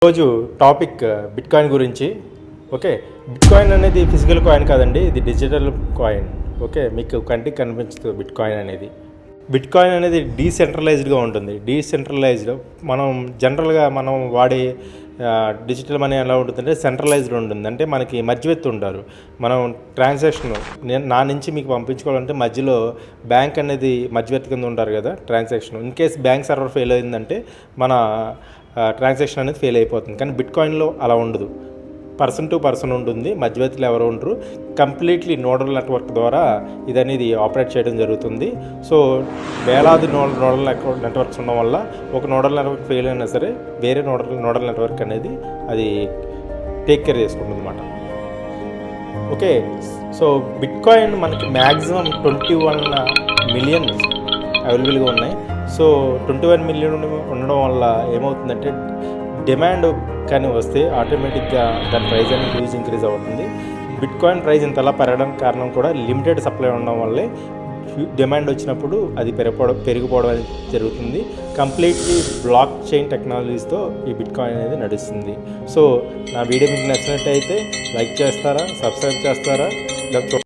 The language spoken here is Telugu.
ఈరోజు టాపిక్ బిట్కాయిన్ గురించి. ఓకే, బిట్కాయిన్ అనేది ఫిజికల్ కాయిన్ కాదండి, ఇది డిజిటల్ కాయిన్. ఓకే, మీకు కంటికి కనిపించదు బిట్కాయిన్ అనేది. బిట్కాయిన్ అనేది డీసెంట్రలైజ్డ్గా ఉంటుంది. డీసెంట్రలైజ్డ్ మనం జనరల్గా మనం వాడే డిజిటల్ మనీ ఎలా ఉంటుందంటే సెంట్రలైజ్డ్ ఉంటుంది. అంటే మనకి మధ్యవర్తి ఉంటారు. మనం ట్రాన్సాక్షన్ నా నుంచి మీకు పంపించుకోవాలంటే మధ్యలో బ్యాంక్ అనేది మధ్యవర్తి కింద ఉంటారు కదా transaction. In case bank server fail అయిందంటే మన ట్రాన్సాక్షన్ అనేది ఫెయిల్ అయిపోతుంది. కానీ బిట్కాయిన్లో అలా ఉండదు. పర్సన్ టు పర్సన్ ఉంటుంది, మధ్యవర్తులు ఎవరు ఉండరు. కంప్లీట్లీ నోడల్ నెట్వర్క్ ద్వారా ఇది అనేది ఆపరేట్ చేయడం జరుగుతుంది. సో వేలాది నోడల్ నెట్వర్క్స్ ఉండడం వల్ల ఒక నోడల్ నెట్వర్క్ ఫెయిల్ అయినా సరే వేరే నోడల్ నెట్వర్క్ అనేది అది టేక్ కేర్ చేసుకుంటుంది అన్నమాట. ఓకే, సో బిట్కాయిన్ మనకి మ్యాక్సిమం 21 మిలియన్ అవైలబుల్గా ఉన్నాయి. సో 21 మిలియన్ ఉండడం వల్ల ఏమవుతుందంటే డిమాండ్ కానీ వస్తే ఆటోమేటిక్గా దాని ప్రైస్ అనేది హ్యూజ్ ఇంక్రీజ్ అవుతుంది. బిట్కాయిన్ ప్రైస్ ఇంతలా పెరగడానికి కారణం కూడా లిమిటెడ్ సప్లై ఉండడం వల్లే. డిమాండ్ వచ్చినప్పుడు అది పెరిగిపోవడం అనేది జరుగుతుంది. కంప్లీట్లీ బ్లాక్ చైన్ టెక్నాలజీస్తో ఈ బిట్కాయిన్ అనేది నడుస్తుంది. సో నా వీడియో మీకు నచ్చినట్టయితే లైక్ చేస్తారా, సబ్స్క్రైబ్ చేస్తారా, ఇలా